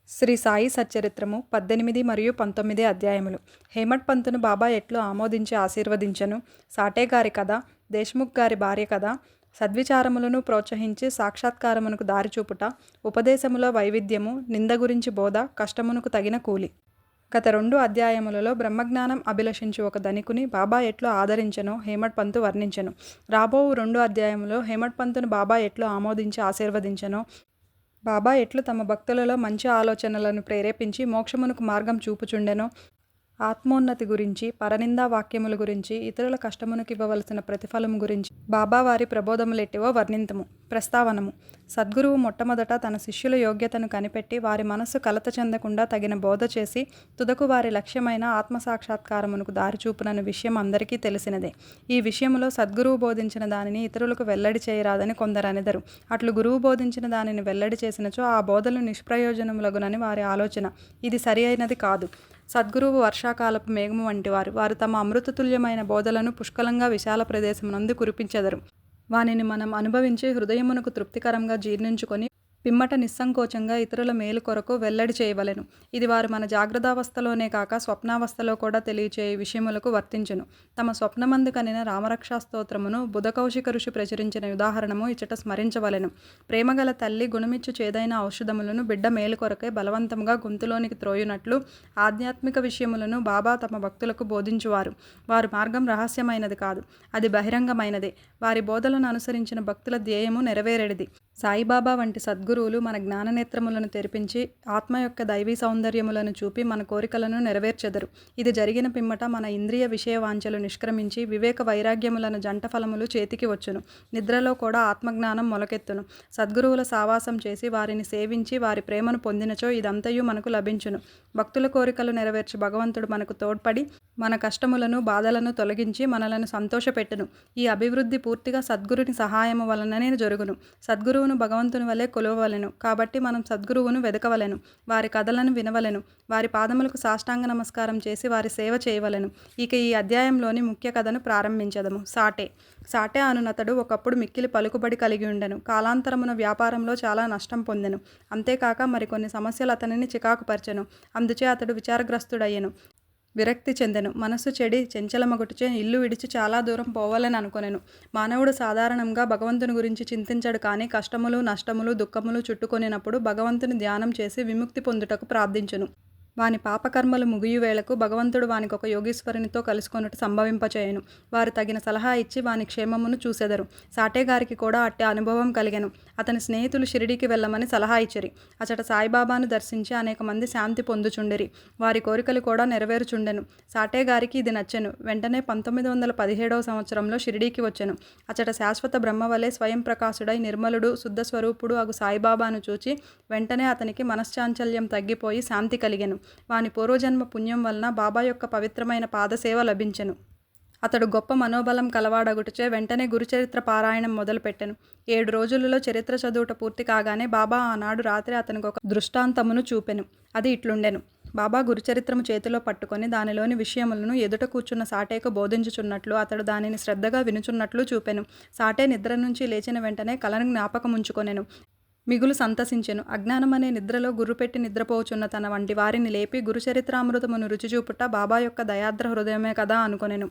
శ్రీ సాయి సచ్చరిత్రము 18 మరియు 19 అధ్యాయములు. హేమట్ పంతును బాబా ఎట్లు ఆమోదించి ఆశీర్వదించెను. సాటే గారి కథ, దేశ్ముఖ్ గారి భార్య కథ, సద్విచారములను ప్రోత్సహించి సాక్షాత్కారమునకు దారి చూపుట, ఉపదేశములో వైవిధ్యము, నింద గురించి బోధ, కష్టమునకు తగిన కూలి. గత 2 అధ్యాయములలో బ్రహ్మజ్ఞానం అభిలషించి ఒక ధనికుని బాబా ఎట్లు ఆదరించెనో హేమట్ పంతు వర్ణించెను. రాబోవు 2 అధ్యాయములో హేమట్ పంతును బాబా ఎట్లు ఆమోదించి ఆశీర్వదించెనో, బాబా ఎట్లు తమ భక్తులలో మంచి ఆలోచనలను ప్రేరేపించి మోక్షమునకు మార్గం చూపుచుండెనో, ఆత్మోన్నతి గురించి, పరనిందా వాక్యముల గురించి, ఇతరుల కష్టమునకు ఇవ్వవలసిన ప్రతిఫలము గురించి బాబా వారి ప్రబోధములెట్టివో వర్ణింతుము. ప్రస్తావనము. సద్గురువు మొట్టమొదట తన శిష్యుల యోగ్యతను కనిపెట్టి వారి మనస్సు కలత చెందకుండా తగిన బోధ చేసి తుదకు వారి లక్ష్యమైన ఆత్మసాక్షాత్కారమునకు దారిచూపునన్న విషయం అందరికీ తెలిసినదే. ఈ విషయములో సద్గురువు బోధించిన దానిని ఇతరులకు వెల్లడి చేయరాదని కొందరనెదరు. అట్లు గురువు బోధించిన దానిని వెల్లడి చేసినచో ఆ బోధలు నిష్ప్రయోజనములగునని వారి ఆలోచన. ఇది సరి అయినది కాదు. సద్గురువు వర్షాకాలపు మేఘము వంటివారు. వారు తమ అమృతతుల్యమైన బోధలను పుష్కలంగా విశాల ప్రదేశమునందు కురిపించెదరు. వానిని మనం అనుభవించి హృదయమునకు తృప్తికరంగా జీర్ణించుకొని పిమ్మట నిస్సంకోచంగా ఇతరుల మేలు కొరకు వెల్లడి చేయవలెను. ఇది వారు మన జాగ్రత్తావస్థలోనే కాక స్వప్నావస్థలో కూడా తెలియచేయ విషయములకు వర్తించును. తమ స్వప్నమందు కనిన రామరక్షా స్తోత్రమును బుధకౌశిక ఋషి ప్రచురించిన ఉదాహరణము ఇచ్చట స్మరించవలెను. ప్రేమగల తల్లి గుణమిచ్చు చేదైన ఔషధములను బిడ్డ మేలు కొరకే బలవంతంగా గొంతులోనికి త్రోయునట్లు ఆధ్యాత్మిక విషయములను బాబా తమ భక్తులకు బోధించువారు. వారి మార్గం రహస్యమైనది కాదు, అది బహిరంగమైనదే. వారి బోధలను అనుసరించిన భక్తుల ధ్యేయము నెరవేరెడిది. సాయిబాబా వంటి సద్గురువులు మన జ్ఞాననేత్రములను తెరిపించి ఆత్మ యొక్క దైవీ సౌందర్యములను చూపి మన కోరికలను నెరవేర్చెదరు. ఇది జరిగిన పిమ్మట మన ఇంద్రియ విషయ వాంఛలు నిష్క్రమించి వివేక వైరాగ్యములను జంట ఫలములు చేతికి వచ్చును. నిద్రలో కూడా ఆత్మజ్ఞానం మొలకెత్తును. సద్గురువుల సావాసం చేసి వారిని సేవించి వారి ప్రేమను పొందినచో ఇదంతయు మనకు లభించును. భక్తుల కోరికలు నెరవేర్చి భగవంతుడు మనకు తోడ్పడి మన కష్టములను బాధలను తొలగించి మనలను సంతోషపెట్టును. ఈ అభివృద్ధి పూర్తిగా సద్గురుని సహాయము వలననే జరుగును. సద్గురువును భగవంతుని వలె కొలవవలెను. కాబట్టి మనం సద్గురువును వెదకవలెను. వారి కథలను వినవలెను. వారి పాదములకు సాష్టాంగ నమస్కారం చేసి వారి సేవ చేయవలెను. ఇక ఈ అధ్యాయంలోని ముఖ్య కథను ప్రారంభించదము. సాటే అనునతడు ఒకప్పుడు మిక్కిలి పలుకుబడి కలిగి ఉండెను. కాలాంతరమున వ్యాపారంలో చాలా నష్టం పొందెను. అంతేకాక మరికొన్ని సమస్యలు అతనిని చికాకుపరచెను. అందుచే అతడు విచారగ్రస్తుడయ్యెను. విరక్తి చెందెను. మనస్సు చెడి చెంచలమగుటచే ఇల్లు విడిచి చాలా దూరం పోవాలని అనుకొనెను. మానవుడు సాధారణంగా భగవంతుని గురించి చింతించడు కానీ కష్టములు, నష్టములు, దుఃఖములు చుట్టుకొనినప్పుడు భగవంతుని ధ్యానం చేసి విముక్తి పొందుటకు ప్రార్థించును. వాని పాపకర్మలు ముగియు వేళకు భగవంతుడు వానికొక యోగీశ్వరునితో కలుసుకొనుట సంభవింపచేయను. వారు తగిన సలహా ఇచ్చి వాని క్షేమమును చూసెదరు. సాటే గారికి కూడా అట్టే అనుభవం కలిగెను. అతని స్నేహితులు షిరిడీకి వెళ్ళమని సలహా ఇచ్చిరి. అచట సాయిబాబాను దర్శించి అనేక మంది శాంతి పొందుచుండిరి. వారి కోరికలు కూడా నెరవేరుచుండెను. సాటే గారికి ఇది నచ్చెను. వెంటనే 1917 సంవత్సరంలో షిరిడీకి వచ్చెను. అచట శాశ్వత బ్రహ్మవలే స్వయం ప్రకాశుడై నిర్మలుడు శుద్ధ స్వరూపుడు అగు సాయిబాబాను చూచి వెంటనే అతనికి మనశ్చాంచల్యం తగ్గిపోయి శాంతి కలిగెను. వాని పూర్వజన్మ పుణ్యం వలన బాబా యొక్క పవిత్రమైన పాదసేవ లభించెను. అతడు గొప్ప మనోబలం కలవాడగుటచే వెంటనే గురుచరిత్ర పారాయణం మొదలుపెట్టెను. 7 రోజులలో చరిత్ర చదువుట పూర్తి కాగానే బాబా ఆనాడు రాత్రి అతనికి ఒక దృష్టాంతమును చూపెను. అది ఇట్లుండెను. బాబా గురుచరిత్రము చేతిలో పట్టుకొని దానిలోని విషయములను ఎదుట కూర్చున్న సాటేకు బోధించుచున్నట్లు అతడు దానిని శ్రద్ధగా వినుచున్నట్లు చూపెను. సాటే నిద్ర నుంచి లేచిన వెంటనే కలను జ్ఞాపకముంచుకొనెను. మిగులు సంతసించెను. అజ్ఞానమనే నిద్రలో గుర్రుపెట్టి నిద్రపోచున్న తన వంటి వారిని లేపి గురుచరిత్రామృతమును రుచిచూపుట బాబా యొక్క దయార్ద్ర హృదయమే కదా అనుకొనెను.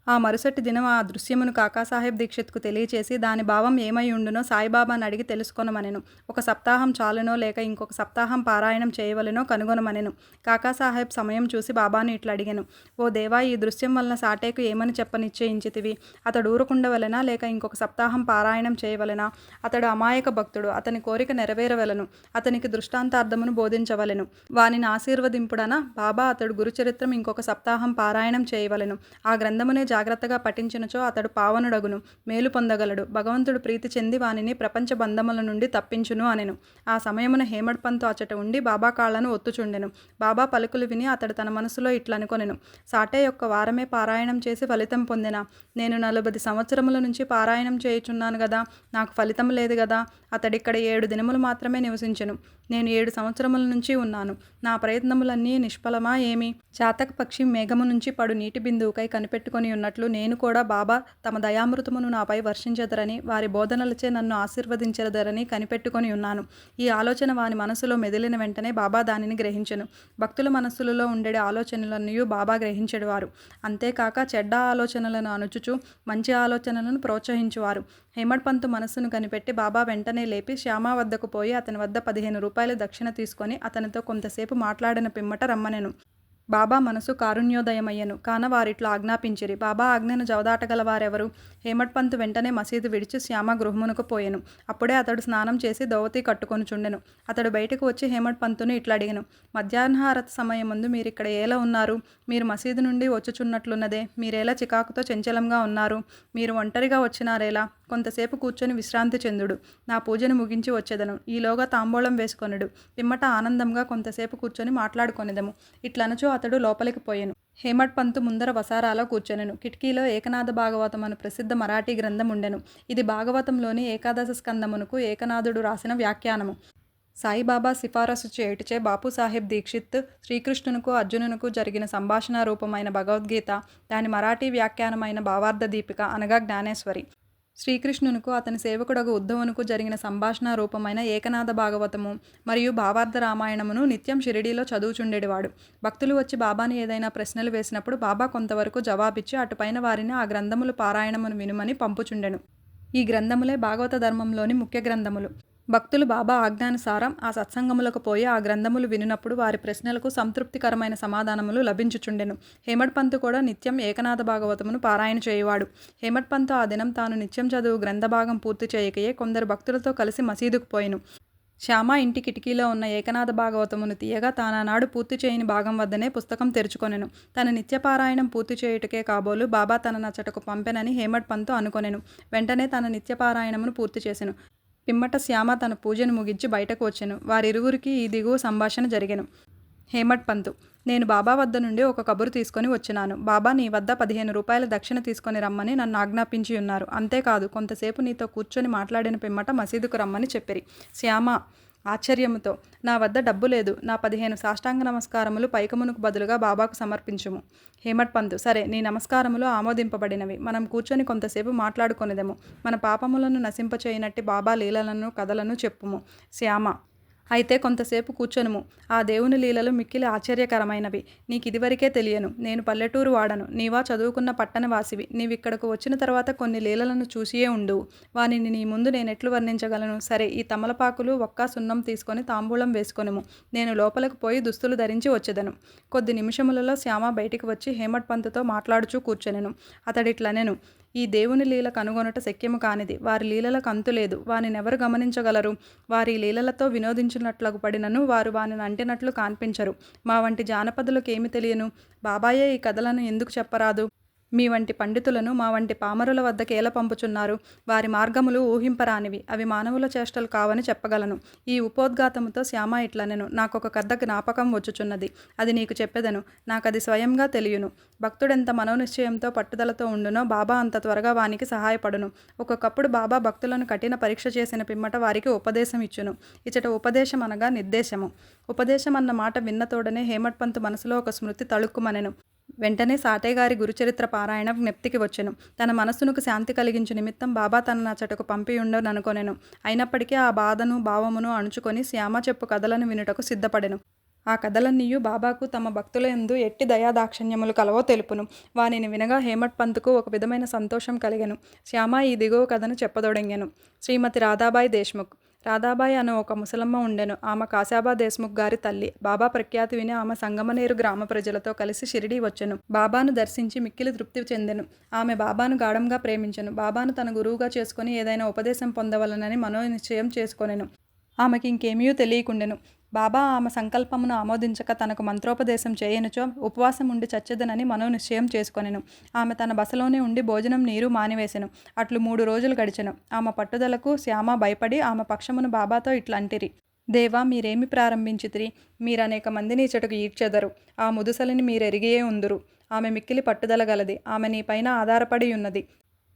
ఆ మరుసటి దినం ఆ దృశ్యమును కాకాసాహెబ్ దీక్షిత్కు తెలియచేసి దాని భావం ఏమై ఉండునో సాయిబాబాను అడిగి తెలుసుకొనమనెను. ఒక సప్తాహం చాలునో లేక ఇంకొక సప్తాహం పారాయణం చేయవలెనో కనుగొనమనెను. కాకాసాహెబ్ సమయం చూసి బాబాను ఇట్లా అడిగెను. ఓ దేవా, ఈ దృశ్యం వలన సాటేకు ఏమని చెప్పనిశ్చయించితివి? అతడు ఊరకుండవలెనా లేక ఇంకొక సప్తాహం పారాయణం చేయవలెనా? అతడు అమాయక భక్తుడు. అతని కోరిక నెరవేరవలెను. అతనికి దృష్టాంతార్థమును బోధించవలెను. వానిని ఆశీర్వదింపుడనా? బాబా, అతడు గురుచరిత్రం ఇంకొక సప్తాహం పారాయణం చేయవలెను. ఆ గ్రంథమునే జాగ్రత్తగా పఠించినచో అతడు పావనుడగును, మేలు పొందగలడు. భగవంతుడు ప్రీతి చెంది వానిని ప్రపంచ బంధముల నుండి తప్పించును అనెను. ఆ సమయమున హేమడ్ పంతు అచట ఉండి బాబా కాళ్లను ఒత్తుచుండెను. బాబా పలుకులు విని అతడు తన మనసులో ఇట్లనుకొనెను. సాటే యొక్క వారమే పారాయణం చేసి ఫలితం పొందెనా? నేను 40 సంవత్సరముల నుంచి పారాయణం చేయుచున్నాను గదా, నాకు ఫలితం లేదు గదా. అతడిక్కడ 7 దినములు మాత్రమే నివసించెను. నేను 7 సంవత్సరముల నుంచి ఉన్నాను. నా ప్రయత్నములన్నీ నిష్ఫలమా ఏమి? చాతక పక్షి మేఘము నుంచి పడు నీటి బిందువుకై కనిపెట్టుకొని ఉన్నట్లు నేను కూడా బాబా తమ దయామృతమును నాపై వర్షించెదరని, వారి బోధనలచే నన్ను ఆశీర్వదించెదరని కనిపెట్టుకొని ఉన్నాను. ఈ ఆలోచన వాని మనసులో మెదిలిన వెంటనే బాబా దానిని గ్రహించెను. భక్తుల మనస్సులలో ఉండేటి ఆలోచనలన్నయూ బాబా గ్రహించెడువారు. అంతేకాక చెడ్డ ఆలోచనలను అణుచుచు మంచి ఆలోచనలను ప్రోత్సహించువారు. హేమడ్ పంతు మనస్సును కనిపెట్టి బాబా వెంటనే లేపి శ్యామ వద్దకు పోయి అతని వద్ద 15 రూపాయలు దక్షిణ తీసుకొని అతనితో కొంతసేపు మాట్లాడిన పిమ్మట రమ్మనెను. బాబా మనసు కారుణ్యోదయమయ్యను. కాన వారిట్లో ఆజ్ఞాపించిరి. బాబా ఆజ్ఞను జవదాటగలవారెవరు? హేమడ్ పంతు వెంటనే మసీదు విడిచి శ్యామ గృహమునకు పోయెను. అప్పుడే అతడు స్నానం చేసి దోవతి కట్టుకొనుచుండెను. అతడు బయటకు వచ్చి హేమడ్ పంతును ఇట్లా అడిగెను. మధ్యాహ్నారత సమయమందు మీరిక్కడ ఏలా ఉన్నారు? మీరు మసీదు నుండి వచ్చుచున్నట్లున్నదే. మీరేలా చికాకుతో చంచలంగా ఉన్నారు? మీరు ఒంటరిగా వచ్చినారేలా? కొంతసేపు కూర్చొని విశ్రాంతి చెందుడు. నా పూజను ముగించి వచ్చేదను. ఈలోగా తాంబూలం వేసుకొనుడు. పిమ్మట ఆనందంగా కొంతసేపు కూర్చొని మాట్లాడుకొనిదము. ఇట్లనచో అతడు లోపలికి పోయెను. హేమడ్ పంతు ముందర వసారాలో కూర్చొనెను. కిటికీలో ఏకనాథ భాగవతం అను ప్రసిద్ధ మరాఠీ గ్రంథం ఉండెను. ఇది భాగవతంలోని ఏకాదశ స్కందమునకు ఏకనాథుడు రాసిన వ్యాఖ్యానము. సాయిబాబా సిఫారసు చేయుటచే బాపుసాహెబ్ దీక్షిత్ శ్రీకృష్ణునకు అర్జునునకు జరిగిన సంభాషణ రూపమైన భగవద్గీత, దాని మరాఠీ వ్యాఖ్యానమైన భావార్థ దీపిక అనగా జ్ఞానేశ్వరి. శ్రీకృష్ణునకు అతని సేవకుడగు ఉద్ధవునకు జరిగిన సంభాషణ రూపమైన ఏకనాథ భాగవతము మరియు భావార్థ రామాయణమును నిత్యం షిరిడీలో చదువుచుండేవాడు. భక్తులు వచ్చి బాబాని ఏదైనా ప్రశ్నలు వేసినప్పుడు బాబా కొంతవరకు జవాబిచ్చి అటుపైన వారిని ఆ గ్రంథములు పారాయణమును వినుమని పంపుచుండెను. ఈ గ్రంథములే భాగవత ధర్మంలోని ముఖ్య గ్రంథములు. భక్తులు బాబా ఆజ్ఞానుసారం ఆ సత్సంగములకు పోయి ఆ గ్రంథములు వినినప్పుడు వారి ప్రశ్నలకు సంతృప్తికరమైన సమాధానములు లభించుచుండెను. హేమడ్ పంతు కూడా నిత్యం ఏకనాథ భాగవతమును పారాయణ చేయువాడు. హేమడ్ పంతు ఆ దినం తాను నిత్యం చదువు గ్రంథభాగం పూర్తి చేయకయే కొందరు భక్తులతో కలిసి మసీదుకు పోయెను. శ్యామ ఇంటి కిటికీలో ఉన్న ఏకనాథ భాగవతమును తీయగా తానానాడు పూర్తి చేయని భాగం వద్దనే పుస్తకం తెరుచుకొనెను. తన నిత్యపారాయణం పూర్తి చేయుటకే కాబోలు బాబా తన నచ్చటకు పంపెనని హేమడ్ పంతు అనుకొనెను. వెంటనే తన నిత్యపారాయణమును పూర్తి చేసెను. పిమ్మట శ్యామ తన పూజను ముగించి బయటకు వచ్చెను. వారిరువురికి ఈ దిగువ సంభాషణ జరిగెను. హేమడ్ పంతు: నేను బాబా వద్ద నుండి ఒక కబురు తీసుకొని వచ్చినాను. బాబా నీ వద్ద 15 రూపాయల దక్షిణ తీసుకొని రమ్మని నన్ను ఆజ్ఞాపించి ఉన్నారు. అంతేకాదు కొంతసేపు నీతో కూర్చొని మాట్లాడిన పిమ్మట మసీదుకు రమ్మని చెప్పిరి. శ్యామ ఆశ్చర్యముతో: నా వద్ద డబ్బు లేదు. నా 15 సాష్టాంగ నమస్కారములు పైకమునకు బదులుగా బాబాకు సమర్పించుము. హేమడ్ పంతు: సరే, నీ నమస్కారములు ఆమోదింపబడినవి. మనం కూర్చొని కొంతసేపు మాట్లాడుకొనిదెము. మన పాపములను నశింపచేయనట్టి బాబా లీలలను కథలను చెప్పుము. శ్యామ: అయితే కొంతసేపు కూర్చొనుము. ఆ దేవుని లీలలు మిక్కిలి ఆశ్చర్యకరమైనవి. నీకిదివరకే తెలియను. నేను పల్లెటూరు వాడను. నీవా చదువుకున్న పట్టణవాసివి. నీవిక్కడకు వచ్చిన తర్వాత కొన్ని లీలలను చూసియే ఉండువు. వానిని నీ ముందు నేనెట్లు వర్ణించగలను? సరే, ఈ తమలపాకులు ఒక్క సున్నం తీసుకొని తాంబూలం వేసుకొనుము. నేను లోపలకు పోయి దుస్తులు ధరించి వచ్చెదను. కొద్ది నిమిషములలో శ్యామ బయటికి వచ్చి హేమడ్ పంతుతో మాట్లాడుచూ కూర్చొనెను. అతడిట్లనెను: ఈ దేవుని లీల కనుగొనుట శక్యము కానిది. వారి లీలలకు అంతులేదు. వానినెవరు గమనించగలరు? వారి లీలలతో వినోదించినట్లకు పడినను వారు వానిని అంటినట్లు కాన్పించరు. మా వంటి జానపదులకు ఏమి తెలియను? బాబాయే ఈ కథలను ఎందుకు చెప్పరాదు? మీ వంటి పండితులను మా వంటి పామరుల వద్దకు ఏల పంపుచున్నారు? వారి మార్గములు ఊహింపరానివి. అవి మానవుల చేష్టలు కావని చెప్పగలను. ఈ ఉపోద్ఘాతముతో శ్యామ ఇట్లనెను: నాకొక కథ జ్ఞాపకం వచ్చుచున్నది. అది నీకు చెప్పెదను. నాకది స్వయంగా తెలియను. భక్తుడెంత మనోనిశ్చయంతో పట్టుదలతో ఉండునో బాబా అంత త్వరగా వానికి సహాయపడును. ఒక్కొక్కప్పుడు బాబా భక్తులను కఠిన పరీక్ష చేసిన పిమ్మట వారికి ఉపదేశం ఇచ్చును. ఇచ్చట ఉపదేశం అనగా నిర్దేశము. ఉపదేశం అన్న మాట విన్న తోడనే హేమడ్ పంతు మనసులో ఒక స్మృతి తళుక్కుమనెను. వెంటనే సాటేగారి గురుచరిత్ర పారాయణ జ్ఞప్తికి వచ్చెను. తన మనస్సునకు శాంతి కలిగించు నిమిత్తం బాబా తన నచ్చటకు పంపియుండననుకొనెను. అయినప్పటికీ ఆ బాధను భావమును అణుచుకొని శ్యామ చెప్పు కథలను వినుటకు సిద్ధపడెను. ఆ కథలన్నీయు బాబాకు తమ భక్తుల యందు ఎట్టి దయాదాక్షిణ్యములు కలవో తెలుపును. వానిని వినగా హేమడ్ పంతుకు ఒక విధమైన సంతోషం కలిగెను. శ్యామ ఈ దిగువ కథను చెప్పదొడంగెను. శ్రీమతి రాధాబాయి దేశ్ముఖ్. రాధాబాయి అను ఒక ముసలమ్మ ఉండెను. ఆమె కాశాబా దేశ్ముఖ్ గారి తల్లి. బాబా ప్రఖ్యాతి విని ఆమె సంగమనేరు గ్రామ ప్రజలతో కలిసి షిరిడీ వచ్చెను. బాబాను దర్శించి మిక్కిలి తృప్తి చెందెను. ఆమె బాబాను గాఢంగా ప్రేమించెను. బాబాను తన గురువుగా చేసుకుని ఏదైనా ఉపదేశం పొందవలనని మనోనిశ్చయం చేసుకొనెను. ఆమెకి ఇంకేమీ తెలియకుండెను. బాబా ఆమె సంకల్పమును ఆమోదించక తనకు మంత్రోపదేశం చేయనుచో ఉపవాసం ఉండి చచ్చెదనని మనోనిశ్చయం చేసుకొనెను. ఆమె తన బసలోనే ఉండి భోజనం నీరు మానివేసెను. అట్లు 3 రోజులు గడిచెను. ఆమె పట్టుదలకు శ్యామ భయపడి ఆమె పక్షమును బాబాతో ఇట్లంటిరి: దేవా, మీరేమి ప్రారంభించితిరి? మీరనేక మందిని ఇచ్చటకు ఈడ్చెదరు. ఆ ముదుసలిని మీరెరిగియే ఉందురు. ఆమె మిక్కిలి పట్టుదల గలది. ఆమె నీ పైన ఆధారపడి ఉన్నది.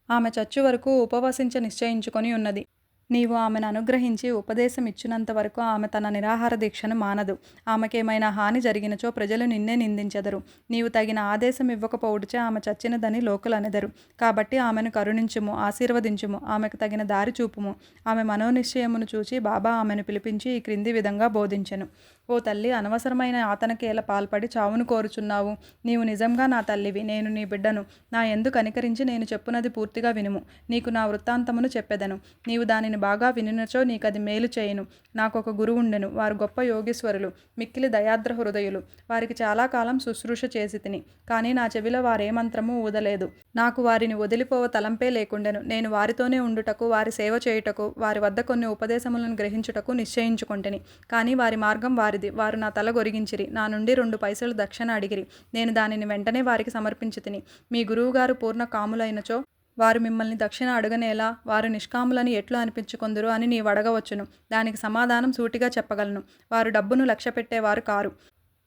ఆమె చచ్చు వరకు ఉపవసించ నిశ్చయించుకొని ఉన్నది. నీవు ఆమెను అనుగ్రహించి ఉపదేశం ఇచ్చినంత వరకు ఆమె తన నిరాహార దీక్షను మానదు. ఆమెకేమైనా హాని జరిగినచో ప్రజలు నిన్నే నిందించెదరు. నీవు తగిన ఆదేశం ఇవ్వకపోవుటచే ఆమె చచ్చినదని లోకులనెదరు. కాబట్టి ఆమెను కరుణించుము, ఆశీర్వదించుము, ఆమెకు తగిన దారి చూపుము. ఆమె మనోనిశ్చయమును చూచి బాబా ఆమెను పిలిపించి ఈ క్రింది విధంగా బోధించెను. ఓ తల్లి, అనవసరమైన ఆతనకేల పాల్పడి చావును కోరుచున్నావు. నీవు నిజంగా నా తల్లివి, నేను నీ బిడ్డను. నా యందు కనికరించి నేను చెప్పునది పూర్తిగా వినుము. నీకు నా వృత్తాంతమును చెప్పెదను. నీవు దానిని బాగా వినినచో నీకది మేలు చేయును. నాకొక గురువుండెను. వారు గొప్ప యోగీశ్వరులు, మిక్కిలి దయాద్ర హృదయులు. వారికి చాలా కాలం శుశ్రూష చేసి తిని, కానీ నా చెవిలో వారే మంత్రము ఊదలేదు. నాకు వారిని వదిలిపోవ తలంపే లేకుండెను. నేను వారితోనే ఉండుటకు, వారి సేవ చేయుటకు, వారి వద్ద కొన్ని ఉపదేశములను గ్రహించుటకు నిశ్చయించుకొంటిని. కానీ వారి మార్గం వారిది. వారు నా తల గొరిగించిరి. నా నుండి 2 పైసలు దక్షిణ అడిగిరి. నేను దానిని వెంటనే వారికి సమర్పించి తిని, మీ గురువుగారు పూర్ణ కాములైనచో వారు మిమ్మల్ని దక్షిణ అడుగనేలా, వారు నిష్కాములని ఎట్లు అనిపించుకొందురు అని నీవు అడగవచ్చును. దానికి సమాధానం సూటిగా చెప్పగలను. వారు డబ్బును లక్ష్యపెట్టేవారు కారు.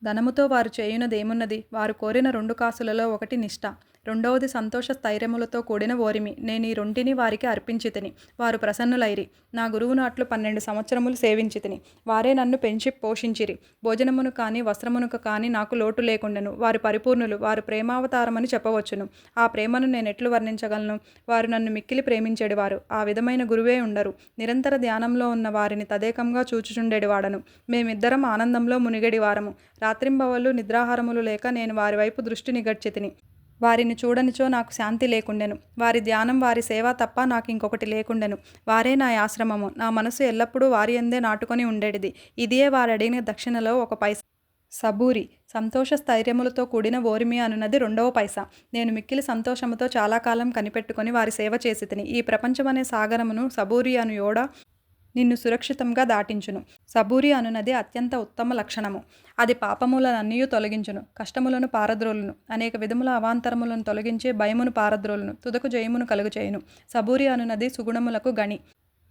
ధనముతో వారు చేయునదేమున్నది? వారు కోరిన 2 కాసులలో ఒకటి నిష్ఠ, రెండవది సంతోష స్థైర్యములతో కూడిన ఓరిమి. నేను ఈ రెంటిని వారికి అర్పించితిని. వారు ప్రసన్నులైరి. నా గురువును అట్లు 12 సంవత్సరములు సేవించితిని. వారే నన్ను పెంచి పోషించిరి. భోజనమును కానీ వస్త్రమునకు కానీ నాకు లోటు లేకుండెను. వారు పరిపూర్ణులు. వారు ప్రేమావతారమని చెప్పవచ్చును. ఆ ప్రేమను నేనెట్లు వర్ణించగలను? వారు నన్ను మిక్కిలి ప్రేమించేడివారు. ఆ విధమైన గురువే ఉండరు. నిరంతర ధ్యానంలో ఉన్న వారిని తదేకంగా చూచుచుండేడివాడను. మేమిద్దరం ఆనందంలో మునిగెడివారము. రాత్రింబవళ్ళు నిద్రాహారములు లేక నేను వారి వైపు దృష్టి నిగడ్చితిని. వారిని చూడనిచో నాకు శాంతి లేకుండెను. వారి ధ్యానం, వారి సేవ తప్ప నాకు ఇంకొకటి లేకుండెను. వారే నా ఆశ్రమము. నా మనసు ఎల్లప్పుడూ వారి యందే నాటుకొని ఉండేటిది. ఇదియే వారడిగిన దక్షిణలో 1 పైస. సబూరి, సంతోష స్థైర్యములతో కూడిన ఓరిమి అనున్నది 2వ పైసా. నేను మిక్కిలి సంతోషముతో చాలా కాలం కనిపెట్టుకొని వారి సేవ చేసి తిని. ఈ ప్రపంచమనే సాగరమును సబూరి అను యోడ నిన్ను సురక్షితంగా దాటించును. సబూరి అనునది అత్యంత ఉత్తమ లక్షణము. అది పాపములనన్నీయు తొలగించును, కష్టములను పారద్రోలును, అనేక విధముల అవాంతరములను తొలగించి భయమును పారద్రోలును, తుదకు జయమును కలుగుచేయును. సబూరి అనునది సుగుణములకు గణి,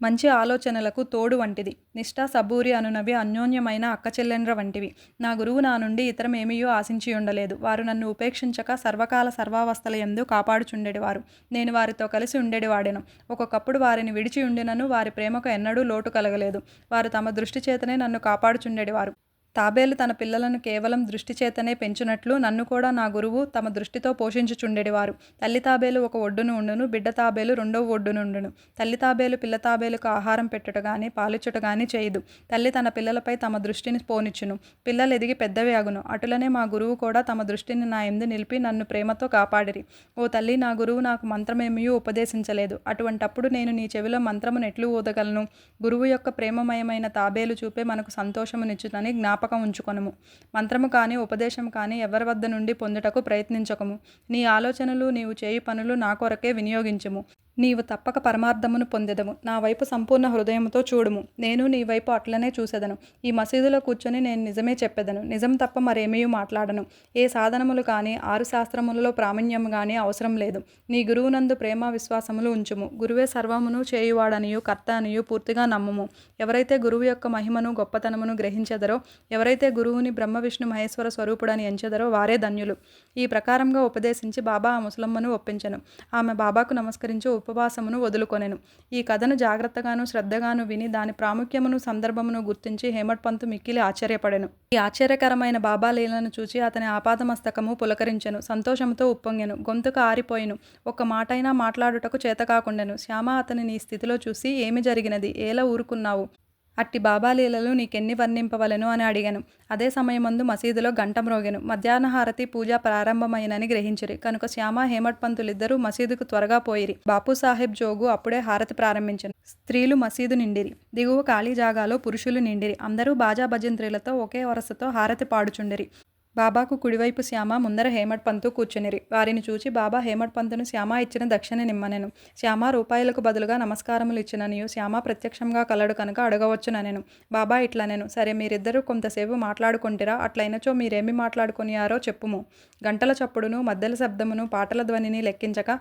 మంచి ఆలోచనలకు తోడు వంటిది. నిష్ఠ, సబూరి అనునవి అన్యోన్యమైన అక్కచెల్లెండ్ర వంటివి. నా గురువు నా నుండి ఇతరమేమియో ఆశించి ఉండలేదు. వారు నన్ను ఉపేక్షించక సర్వకాల సర్వావస్థల యందు కాపాడుచుండెడివారు. నేను వారితో కలిసి ఉండేడివాడెను. ఒక్కొక్కప్పుడు వారిని విడిచి ఉండినను వారి ప్రేమకు ఎన్నడూ లోటు కలగలేదు. వారు తమ దృష్టి చేతనే నన్ను కాపాడుచుండెడివారు. తాబేలు తన పిల్లలను కేవలం దృష్టి చేతనే పెంచునట్లు నన్ను కూడా నా గురువు తమ దృష్టితో పోషించుచుండెడివారు. తల్లి తాబేలు ఒక ఒడ్డును ఉండును, బిడ్డ తాబేలు 2వ ఒడ్డునుండును. తల్లి తాబేలు పిల్ల తాబేలుకు ఆహారం పెట్టుట గాని పాలిచ్చుట గాని చేయదు. తల్లి తన పిల్లలపై తమ దృష్టిని పోనిచ్చును. పిల్లలు ఎదిగి పెద్దవి అగును. అటులనే మా గురువు కూడా తమ దృష్టిని నా యందు నిలిపి నన్ను ప్రేమతో కాపాడిరి. ఓ తల్లి, నా గురువు నాకు మంత్రమేమియూ ఉపదేశించలేదు. అటువంటప్పుడు నేను నీ చెవిలో మంత్రమును ఎట్లు ఊదగలను? గురువు యొక్క ప్రేమమయమైన తాబేలు చూపే మనకు సంతోషమునిచ్చునని జ్ఞాపకం ఉంచుకొనుము. మంత్రము కానీ ఉపదేశం కానీ ఎవరి వద్ద నుండి పొందుటకు ప్రయత్నించకము. నీ ఆలోచనలు, నీవు చేయు పనులు నా కొరకే వినియోగించుము. నీవు తప్పక పరమార్థమును పొందెదము. నా వైపు సంపూర్ణ హృదయముతో చూడుము. నేను నీ వైపు అట్లనే చూసెదను. ఈ మసీదులో కూర్చొని నేను నిజమే చెప్పెదను. నిజం తప్ప మరేమీ మాట్లాడను. ఏ సాధనములు కానీ 6 శాస్త్రములలో ప్రావీణ్యం కానీ అవసరం లేదు. నీ గురువునందు ప్రేమ విశ్వాసములు ఉంచుము. గురువే సర్వమును చేయువాడనియు కర్త అనియు పూర్తిగా నమ్ముము. ఎవరైతే గురువు యొక్క మహిమను గొప్పతనమును గ్రహించెదరో, ఎవరైతే గురువుని బ్రహ్మ విష్ణు మహేశ్వర స్వరూపుడని ఎంచెదరో వారే ధన్యులు. ఈ ప్రకారంగా ఉపదేశించి బాబా ఆ ముసలమ్మను ఒప్పించెను. ఆమె బాబాకు నమస్కరించి ఉపవాసమును వదులుకొనెను. ఈ కథను జాగ్రత్తగాను శ్రద్ధగాను విని దాని ప్రాముఖ్యమును సందర్భమును గుర్తించి హేమట్ పంతు మిక్కిలి ఆశ్చర్యపడెను. ఈ ఆశ్చర్యకరమైన బాబా లీలను చూచి అతని ఆపాదమస్తకము పులకరించెను. సంతోషముతో ఉప్పొంగెను. గొంతుకు ఆరిపోయిను. ఒక్క మాటైనా మాట్లాడుటకు చేతకాకుండెను. శ్యామ అతని నీ స్థితిలో చూసి, ఏమి జరిగినది? ఏలా ఊరుకున్నావు? అట్టి బాబాలీలలు నీకెన్ని వర్ణింపవలెను అని అడిగాను. అదే సమయమందు మసీదులో గంట మ్రోగెను. మధ్యాహ్న హారతి పూజ ప్రారంభమైనని గ్రహించిరి. కనుక శ్యామ, హేమట్ పంతులిద్దరూ మసీదుకు త్వరగా పోయిరి. బాపూసాహెబ్ జోగు అప్పుడే హారతి ప్రారంభించెను. స్త్రీలు మసీదు నిండిరి. దిగువ ఖాళీ జాగాలో పురుషులు నిండిరి. అందరూ బాజా భజంత్రీలతో ఒకే వరసతో హారతి పాడుచుండిరి. బాబాకు కుడివైపు శ్యామ, ముందర హేమట్ పంతు కూర్చునిరి. వారిని చూచి బాబా హేమట్ పంతును శ్యామ ఇచ్చిన దక్షిణ నిమ్మనెను. శ్యామ రూపాయలకు బదులుగా నమస్కారములు ఇచ్చిననియు శ్యామ ప్రత్యక్షంగా కలడు కనుక అడగవచ్చుననెను. బాబా ఇట్లనెను, సరే మీరిద్దరూ కొంతసేపు మాట్లాడుకొంటిరా? అట్లయినచో మీరేమి మాట్లాడుకొనియారో చెప్పుము. గంటల చప్పుడును, మద్దెల శబ్దమును, పాటల ధ్వనిని లెక్కించక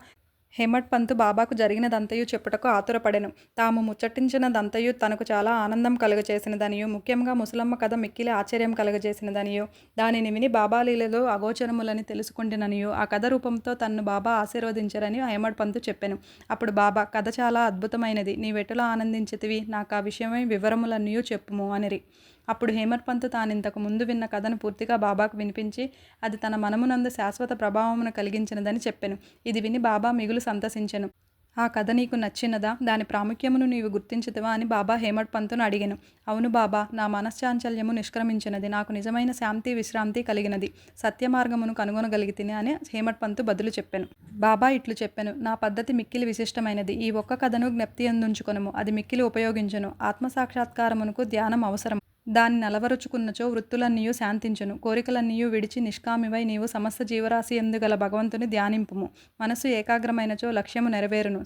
హేమట్ పంతు బాబాకు జరిగినదంతయు చెప్పుటకు ఆతురపడెను. తాము ముచ్చటించినదంతయు తనకు చాలా ఆనందం కలుగచేసినదనియు, ముఖ్యంగా ముసలమ్మ కథ మిక్కిలి ఆశ్చర్యం కలుగజేసినదనియు, దానిని విని బాబా లీలలు అగోచరములని తెలుసుకొంటిననియు, ఆ కథ రూపంతో తన్ను బాబా ఆశీర్వదించరని హేమట్ పంతు చెప్పెను. అప్పుడు బాబా, కథ చాలా అద్భుతమైనది, నీవెటులా ఆనందించితివి, నాకా విషయమై వివరములన్నయూ చెప్పుము అనిరి. అప్పుడు హేమట్ పంతు తానింతకు ముందు విన్న కథను పూర్తిగా బాబాకు వినిపించి, అది తన మనమునందు శాశ్వత ప్రభావమును కలిగించినదని చెప్పెను. ఇది విని బాబా మిగులు సంతసించెను. ఆ కథ నీకు నచ్చినదా, దాని ప్రాముఖ్యమును నీవు గుర్తించితివా అని బాబా హేమట్ పంతును అడిగెను. అవును బాబా, నా మనశ్చాంచల్యము నిష్క్రమించినది, నాకు నిజమైన శాంతి విశ్రాంతి కలిగినది, సత్యమార్గమును కనుగొనగలిగితిని అని హేమట్ పంతు బదులు చెప్పెను. బాబా ఇట్లు చెప్పెను, నా పద్ధతి మిక్కిలి విశిష్టమైనది. ఈ ఒక్క కథను జ్ఞప్తి అందుంచుకొనుము, అది మిక్కిలి ఉపయోగించును. ఆత్మసాక్షాత్కారమునకు ధ్యానం అవసరం. దాన్ని నలవరుచుకున్నచో వృత్తులన్నీయు శాంతించును. కోరికలన్నీయు విడిచి నిష్కామివై నీవు సమస్త జీవరాశి యందు గల భగవంతుని ధ్యానింపుము. మనస్సు ఏకాగ్రమైనచో లక్ష్యము నెరవేరును.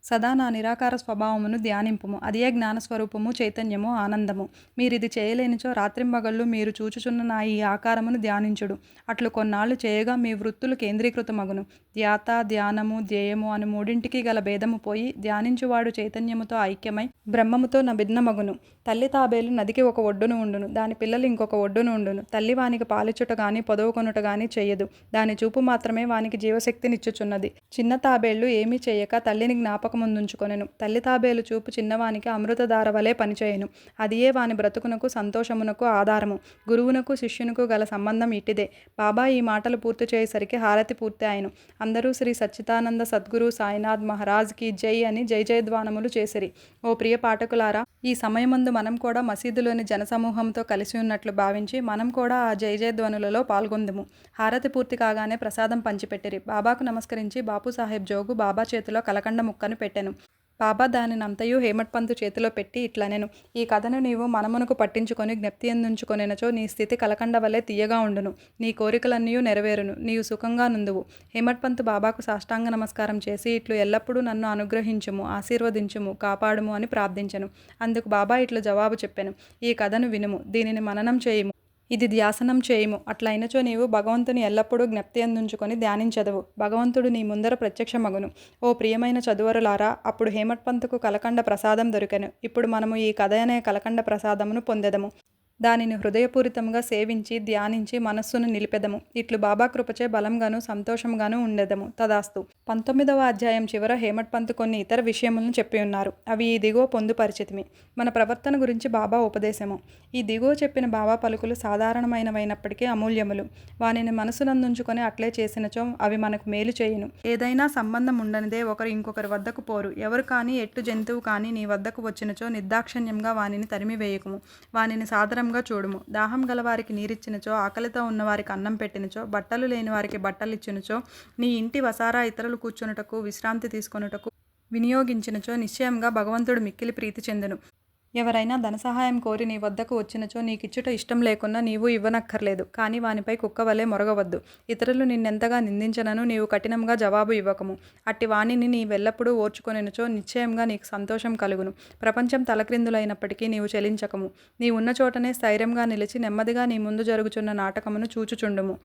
సదా నా నిరాకార స్వభావమును ధ్యానింపుము. అదియే జ్ఞానస్వరూపము, చైతన్యము, ఆనందము. మీరిది చేయలేనిచో రాత్రింబగళ్ళు మీరు చూచుచున్న నా ఈ ఆకారమును ధ్యానించుడు. అట్లు కొన్నాళ్ళు చేయగా మీ వృత్తులు కేంద్రీకృతమగును. ధ్యాత, ధ్యానము, ధ్యేయము అను మూడింటికి గల భేదము పోయి ధ్యానించువాడు చైతన్యముతో ఐక్యమై బ్రహ్మముతో నభిన్నమగును. తల్లి తాబేలు నదికి ఒక ఒడ్డును ఉండును, దాని పిల్లలు ఇంకొక ఒడ్డును ఉండును. తల్లి వానికి పాలిచ్చుట గాని పొదవుకొనుట గాని చెయ్యదు. దాని చూపు మాత్రమే వానికి జీవశక్తినిచ్చుచున్నది. చిన్న తాబేళ్లు ఏమీ చేయక తల్లిని జ్ఞాపకముందుంచుకొనెను. తల్లి తాబేలు చూపు చిన్నవానికి అమృతధార వలె పనిచేయును. అదియే వాని బ్రతుకునకు సంతోషమునకు ఆధారము. గురువునకు శిష్యునకు గల సంబంధం ఇట్టిదే. బాబా ఈ మాటలు పూర్తి చేసేసరికి హారతి పూర్తి అయ్యను. అందరూ శ్రీ సచ్చిదానంద సద్గురు సాయినాథ్ మహారాజ్కి జై అని జై జయధ్వానములు చేసిరి. ఓ ప్రియ పాఠకులారా, ఈ సమయమందు మనం కూడా మసీదులోని జనసమూహంతో కలిసి ఉన్నట్లు భావించి మనం కూడా ఆ జై జయధ్వనులలో పాల్గొందుము. హారతి పూర్తి కాగానే ప్రసాదం పంచిపెట్టిరి. బాబాకు నమస్కరించి బాపుసాహెబ్ జోగు బాబా చేతిలో కలకండ ముక్కను పెట్టెను. బాబా దానినంతయు హేమట్ పంతు చేతిలో పెట్టి ఇట్లనెను, ఈ కథను నీవు మనమునకు పట్టించుకొని జ్ఞప్తి ఎందుంచుకొనెనచో నీ స్థితి కలకండ వలె తీయగా ఉండును. నీ కోరికలన్నీయు నెరవేరును. నీవు సుఖంగా నుందువు. హేమట్ పంతు బాబాకు సాష్టాంగ నమస్కారం చేసి ఇట్లు ఎల్లప్పుడూ నన్ను అనుగ్రహించుము, ఆశీర్వదించుము, కాపాడుము అని ప్రార్థించెను. అందుకు బాబా ఇట్లు జవాబు చెప్పెను, ఈ కథను వినుము, దీనిని మననం చేయుము, ఇది ధ్యాసనం చేయుము. అట్లయినచో నీవు భగవంతుని ఎల్లప్పుడూ జ్ఞప్తి అందుంచుకొని ధ్యానించదవు. భగవంతుడు నీ ముందర ప్రత్యక్షమగును. ఓ ప్రియమైన చదువరులారా, అప్పుడు హేమట్ పంతుకు కలకండ ప్రసాదం దొరికెను. ఇప్పుడు మనము ఈ కథ అనే కలకండ ప్రసాదమును పొందెదము. దానిని హృదయపూరితంగా సేవించి ధ్యానించి మనస్సును నిలిపెదము. ఇట్లు బాబా కృపచే బలంగాను సంతోషంగాను ఉండెదము. తదాస్తు. 19వ అధ్యాయం చివర హేమట్ పంతు కొన్ని ఇతర విషయములను చెప్పి ఉన్నారు. అవి ఈ దిగువ పొందుపరిచితిమి. మన ప్రవర్తన గురించి బాబా ఉపదేశము. ఈ దిగువ చెప్పిన బాబా పలుకులు సాధారణమైనవైనప్పటికీ అమూల్యములు. వానిని మనసునందుంచుకొని అట్లే చేసినచో అవి మనకు మేలు చేయును. ఏదైనా సంబంధం ఉండనిదే ఒకరు ఇంకొకరి వద్దకు పోరు. ఎవరు కానీ ఎట్టు జంతువు కానీ నీ వద్దకు వచ్చినచో నిర్దాక్షణ్యంగా వానిని తరిమివేయకుము. వానిని సాదరం చూడుము. దాహం గలవారికి నీరిచ్చినచో, ఆకలితో ఉన్నవారికి అన్నం పెట్టినచో, బట్టలు లేని వారికి బట్టలిచ్చినచో, నీ ఇంటి వసారా ఇతరులు కూర్చునుటకు విశ్రాంతి తీసుకొనుటకు వినియోగించినచో నిశ్చయంగా భగవంతుడు మిక్కిలి ప్రీతి చెందును. ఎవరైనా ధన సహాయం కోరి నీ వద్దకు వచ్చినచో నీకిచ్చుట ఇష్టం లేకున్నా నీవు ఇవ్వనక్కర్లేదు. కానీ వానిపై కుక్క వలె మొరగవద్దు. ఇతరులు నిన్నెంతగా నిందించనను నీవు కఠినంగా జవాబు ఇవ్వకము. అట్టి వాణిని నీవెల్లప్పుడూ ఓర్చుకొనినచో నిశ్చయంగా నీకు సంతోషం కలుగును. ప్రపంచం తలక్రిందులైనప్పటికీ నీవు చెలించకము. నీ ఉన్న చోటనే స్థైర్యంగా నిలిచి నెమ్మదిగా నీ ముందు జరుగుచున్న నాటకమును చూచుచుండుము.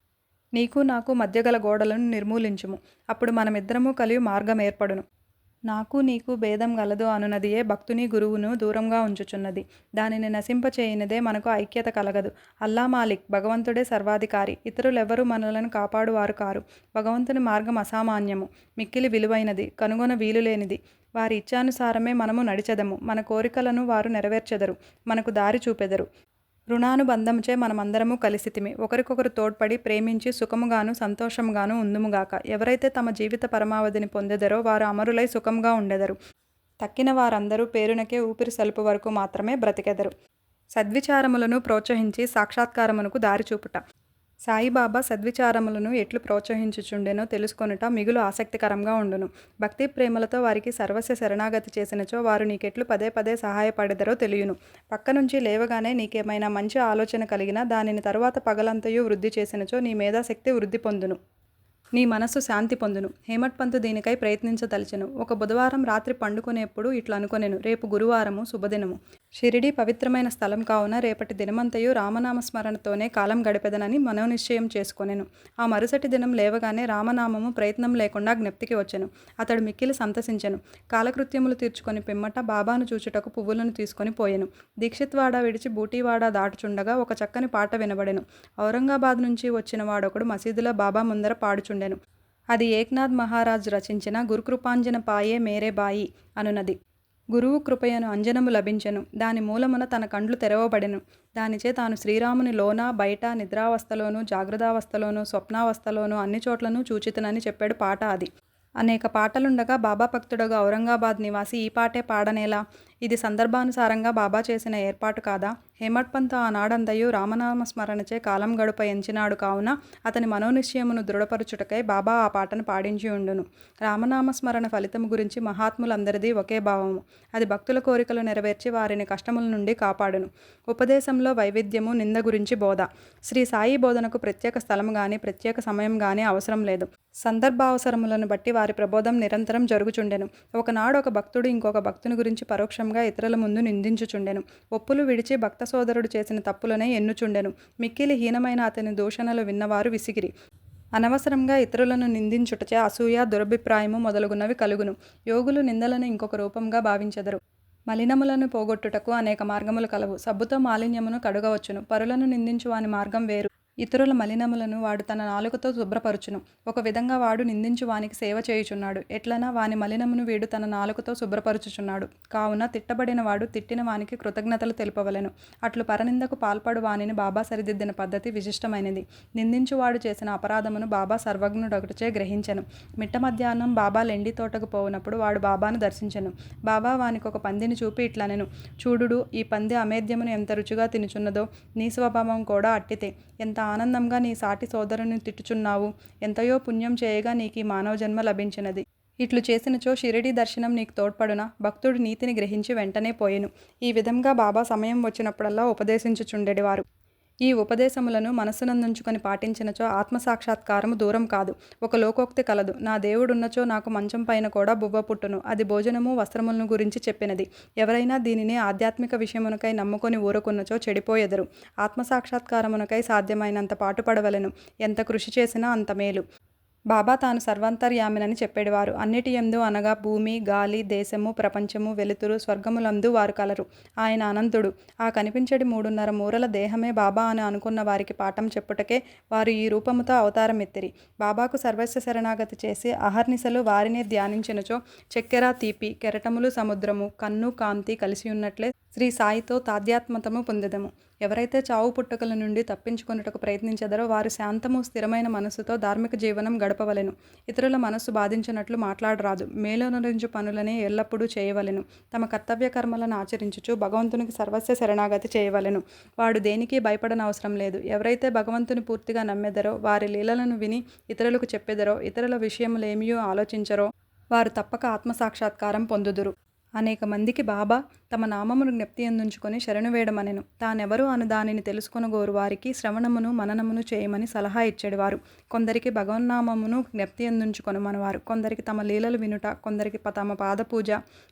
నీకు నాకు మధ్య గల గోడలను నిర్మూలించుము. అప్పుడు మనమిద్దరము కలిగి మార్గం ఏర్పడును. నాకు నీకు భేదం గలదు అనునదియే భక్తుని గురువును దూరంగా ఉంచుచున్నది. దానిని నశింపచేయనిదే మనకు ఐక్యత కలగదు. అల్లా మాలిక్, భగవంతుడే సర్వాధికారి. ఇతరులెవ్వరూ మనలను కాపాడువారు కారు. భగవంతుని మార్గం అసామాన్యము, మిక్కిలి విలువైనది, కనుగొన వీలులేనిది. వారి ఇచ్ఛానుసారమే మనము నడిచెదము. మన కోరికలను వారు నెరవేర్చెదరు, మనకు దారి చూపెదరు. రుణానుబంధముచే మనమందరము కలిసితిమి. ఒకరికొకరు తోడ్పడి ప్రేమించి సుఖముగాను సంతోషముగాను ఉందుముగాక. ఎవరైతే తమ జీవిత పరమావధిని పొందెదరో వారు అమరులై సుఖంగా ఉండెదరు. తక్కిన వారందరూ పేరునకే ఊపిరి సలుపు వరకు మాత్రమే బ్రతికెదరు. సద్విచారములను ప్రోత్సహించి సాక్షాత్కారమునకు దారి చూపుట. సాయిబాబా సద్విచారములను ఎట్లు ప్రోత్సహించుచుండెనో తెలుసుకొనుట మిగులు ఆసక్తికరంగా ఉండును. భక్తి ప్రేమలతో వారికి సర్వస్వ శరణాగతి చేసినచో వారు నీకెట్లు పదే పదే సహాయపడెదరో తెలియను. పక్క నుంచి లేవగానే నీకేమైనా మంచి ఆలోచన కలిగినా దానిని తరువాత పగలంతయు వృద్ధి చేసినచో నీ మేధాశక్తి వృద్ధి పొందును, నీ మనస్సు శాంతి పొందును. హేమట్ పంతు దీనికై ప్రయత్నించదలిచెను. ఒక బుధవారం రాత్రి పండుకొనేప్పుడు ఇట్లా అనుకొనెను, రేపు గురువారము, శుభదినము. షిరిడీ పవిత్రమైన స్థలం కావున రేపటి దినమంతయు రామనామస్మరణతోనే కాలం గడిపెదనని మనోనిశ్చయం చేసుకొనెను. ఆ మరుసటి దినం లేవగానే రామనామము ప్రయత్నం లేకుండా జ్ఞప్తికి వచ్చెను. అతడు మిక్కిలి సంతసించెను. కాలకృత్యములు తీర్చుకొని పిమ్మట బాబాను చూచుటకు పువ్వులను తీసుకొని పోయెను. దీక్షిత్వాడ విడిచి బూటీవాడ దాటుచుండగా ఒక చక్కని పాట వినబడెను. ఔరంగాబాద్ నుంచి వచ్చిన వాడొకడు మసీదులో బాబా ముందర పాడుచుండెను. అది ఏక్నాథ్ మహారాజ్ రచించిన గురుకృపాంజన పాయే మేరే బాయి అనునది. గురువు కృపయను అంజనము లభించెను. దాని మూలమున తన కండ్లు తెరవబడెను. దానిచే తాను శ్రీరాముని లోన బయట నిద్రావస్థలోనూ జాగ్రత్తావస్థలోనూ స్వప్నావస్థలోనూ అన్ని చోట్లను చూచితనని చెప్పాడు పాట అది. అనేక పాటలుండగా బాబా భక్తుడుగా ఔరంగాబాద్ నివాసి ఈ పాటే పాడనేలా? ఇది సందర్భానుసారంగా బాబా చేసిన ఏర్పాటు కాదా? హేమట్ పంత్ ఆనాడంతయు రామనామస్మరణచే కాలం గడుప ఎంచినాడు కావున అతని మనోనిశ్చయమును దృఢపరచుటకై బాబా ఆ పాటను పాడించి ఉండును. రామనామస్మరణ ఫలితము గురించి మహాత్ములందరిది ఒకే భావము. అది భక్తుల కోరికలు నెరవేర్చి వారిని కష్టముల నుండి కాపాడును. ఉపదేశంలో వైవిధ్యము, నింద గురించి బోధ. శ్రీ సాయి బోధనకు ప్రత్యేక స్థలం గాని ప్రత్యేక సమయం గాని అవసరం లేదు. సందర్భావసరములను బట్టి వారి ప్రబోధం నిరంతరం జరుగుచుండెను. ఒకనాడు ఒక భక్తుడు ఇంకొక భక్తుని గురించి పరోక్షంగా ఇతరుల ముందు నిందించుచుండెను. ఒప్పులు విడిచి భక్త సోదరుడు చేసిన తప్పులనే ఎన్నుచుండెను. మిక్కిలి హీనమైన అతని దూషణలు విన్నవారు విసిగిరి. అనవసరంగా ఇతరులను నిందించుటచే అసూయ, దురభిప్రాయము మొదలగునవి కలుగును. యోగులు నిందలను ఇంకొక రూపంగా భావించెదరు. మలినములను పోగొట్టుటకు అనేక మార్గములు కలవు. సబ్బుతో మాలిన్యమును కడుగవచ్చును. పరులను నిందించు వాని మార్గం వేరు. ఇతరుల మలినములను వాడు తన నాలుకతో శుభ్రపరచును. ఒక విధంగా వాడు నిందించు వానికి సేవ చేయుచున్నాడు. ఎట్లనా వాని మలినమును వీడు తన నాలుకతో శుభ్రపరచుచున్నాడు. కావున తిట్టబడిన వాడు తిట్టిన వానికి కృతజ్ఞతలు తెలుపవలెను. అట్లు పరనిందకు పాల్పడు వానిని బాబా సరిదిద్దిన పద్ధతి విశిష్టమైనది. నిందించువాడు చేసిన అపరాధమును బాబా సర్వజ్ఞుడొకటిచే గ్రహించెను. మిట్ట మధ్యాహ్నం బాబా లెండి తోటకు పోవునప్పుడు వాడు బాబాను దర్శించెను. బాబా వానికి ఒక పందిని చూపి ఇట్లనెను: చూడుడు, ఈ పంది అమేద్యమును ఎంత రుచిగా తినుచున్నదో, నీ స్వభావం కూడా అట్టితే. ఎంత ఆనందంగా నీ సాటి సోదరుని తిట్టుచున్నావు. ఎంతయో పుణ్యం చేయగా నీకు ఈ మానవ జన్మ లభించినది. ఇట్లు చేసినచో షిరిడీ దర్శనం నీకు తోడ్పడునా? భక్తుడు నీతిని గ్రహించి వెంటనే పోయెను. ఈ విధంగా బాబా సమయం వచ్చినప్పుడల్లా ఉపదేశించుచుండెడివారు. ఈ ఉపదేశములను మనస్సునందుంచుకొని పాటించినచో ఆత్మసాక్షాత్కారము దూరం కాదు. ఒక లోకోక్తి కలదు: నా దేవుడున్నచో నాకు మంచం పైన కూడా బువ్వ పుట్టును. అది భోజనము, వస్త్రములను గురించి చెప్పినది. ఎవరైనా దీనిని ఆధ్యాత్మిక విషయమునకై నమ్ముకొని ఊరుకున్నచో చెడిపోయెదరు. ఆత్మసాక్షాత్కారమునకై సాధ్యమైనంత పాటుపడవలెను. ఎంత కృషి చేసినా అంత మేలు. బాబా తాను సర్వాంతర్యామినని చెప్పేవారు. అన్నిటి యందు అనగా భూమి, గాలి, దేశము, ప్రపంచము, వెలుతురు, స్వర్గములందు వారు కలరు. ఆయన అనంతుడు. ఆ కనిపించడి 3.5 మూరల దేహమే బాబా అని అనుకున్న వారికి పాఠం చెప్పుటకే వారు ఈ రూపముతో అవతారం ఎత్తిరి. బాబాకు సర్వస్వ శరణాగతి చేసి అహర్నిశలు వారినే ధ్యానించినచో చక్కెర, తీపి, కెరటములు, సముద్రము, కన్ను, కాంతి కలిసి ఉన్నట్లే శ్రీ సాయితో తాధ్యాత్మతము పొందెదము. ఎవరైతే చావు పుట్టుకల నుండి తప్పించుకొనుటకు ప్రయత్నించెదరో వారు శాంతము, స్థిరమైన మనస్సుతో ధార్మిక జీవనం గడపవలెను. ఇతరుల మనస్సు బాధించినట్లు మాట్లాడరాదు. మేలునరించు పనులనే ఎల్లప్పుడూ చేయవలెను. తమ కర్తవ్య కర్మలను ఆచరించుచు భగవంతునికి సర్వస్వ శరణాగతి చేయవలెను. వాడు దేనికి భయపడనవసరం లేదు. ఎవరైతే భగవంతుని పూర్తిగా నమ్మెదరో, వారి లీలలను విని ఇతరులకు చెప్పెదరో, ఇతరుల విషయములేమియో ఆలోచించరో వారు తప్పక ఆత్మసాక్షాత్కారం పొందుదురు. అనేక మందికి బాబా తమ నామమును జ్ఞప్తి అందుంచుకొని శరణు వేడమనెను. తానెవరు అను దానిని తెలుసుకొనగోరు వారికి శ్రవణమును, మననమును చేయమని సలహా ఇచ్చేవారు. కొందరికి భగవన్నామమును జ్ఞప్తి అందుంచుకొనమనవారు. కొందరికి తమ లీలలు వినుట, కొందరికి తమ పాదపూజ,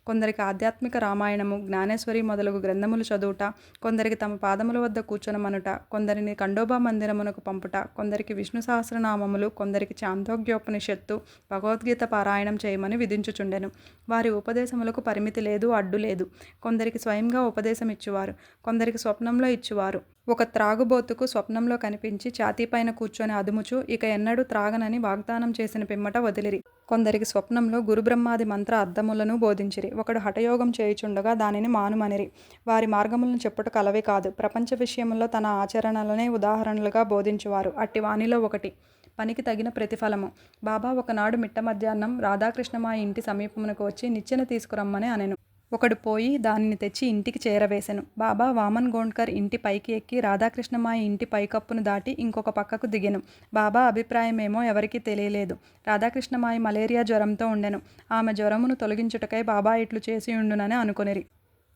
కొందరికి ఆధ్యాత్మిక రామాయణము, జ్ఞానేశ్వరి మొదలగు గ్రంథములు చదువుట, కొందరికి తమ పాదముల వద్ద కూర్చొనమనుట, కొందరిని ఖండోబా మందిరమునకు పంపుట, కొందరికి విష్ణు సహస్రనామములు, కొందరికి చాందోగ్యోపనిషత్తు, భగవద్గీత పారాయణం చేయమని విధించుచుండెను. వారి ఉపదేశములకు పరిమితి లేదు, అడ్డు లేదు. కొందరికి స్వయంగా ఉపదేశం ఇచ్చువారు, కొందరికి స్వప్నంలో ఇచ్చువారు. ఒక త్రాగుబోతుకు స్వప్నంలో కనిపించి ఛాతీపైన కూర్చొని అదుముచు ఇక ఎన్నడూ త్రాగనని వాగ్దానం చేసిన పిమ్మట వదిలిరి. కొందరికి స్వప్నంలో గురుబ్రహ్మాది మంత్ర అర్థములను బోధించిరి. ఒకడు హఠయోగం చేయుచుండగా దానిని మానుమనిరి. వారి మార్గములను చెప్పుట కలవి కాదు. ప్రపంచ విషయముల్లో తన ఆచరణలనే ఉదాహరణలుగా బోధించువారు. అట్టి వానిలో ఒకటి పనికి తగిన ప్రతిఫలము. బాబా ఒకనాడు మిట్ట మధ్యాహ్నం రాధాకృష్ణమాయి ఇంటి సమీపమునకు వచ్చి నిచ్చెన తీసుకురమ్మని అనెను. ఒకడు పోయి దానిని తెచ్చి ఇంటికి చేరవేశెను. బాబా వామన్ గోండ్కర్ ఇంటి పైకి ఎక్కి రాధాకృష్ణమాయి ఇంటి పైకప్పును దాటి ఇంకొక పక్కకు దిగెను. బాబా అభిప్రాయమేమో ఎవరికీ తెలియలేదు. రాధాకృష్ణమాయి మలేరియా జ్వరంతో ఉండెను. ఆమె జ్వరమును తొలగించుటకై బాబా ఇట్లు చేసి ఉండునని అనుకొనిరి.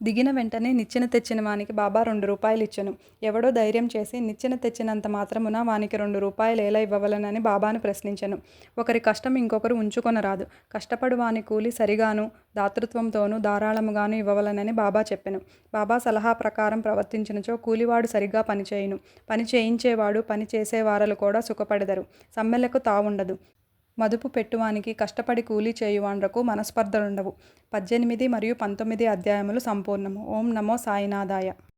దిగిన వెంటనే నిచ్చెన తెచ్చిన వానికి బాబా 2 ఇచ్చెను. ఎవడో ధైర్యం చేసి నిచ్చెన తెచ్చినంత మాత్రమున వానికి 2 ఎలా ఇవ్వవలెనని బాబాను ప్రశ్నించెను. ఒకరి కష్టం ఇంకొకరు ఉంచుకొనరాదు. కష్టపడు వాని కూలి సరిగాను దాతృత్వంతోనూ ధారాళముగాను ఇవ్వవలెనని బాబా చెప్పెను. బాబా సలహా ప్రకారం ప్రవర్తించినచో కూలివాడు సరిగా పనిచేయును. పని చేయించేవాడు పని చేసేవారలు కూడా సుఖపడెదరు. సమ్మెలకు తావుండదు. మదుపు పెట్టువానికి కష్టపడి కూలీ చేయువాండ్రకు మనస్పర్ధలుండవు. 18 మరియు 19 అధ్యాయములు సంపూర్ణము. ఓం నమో సాయినాథాయ.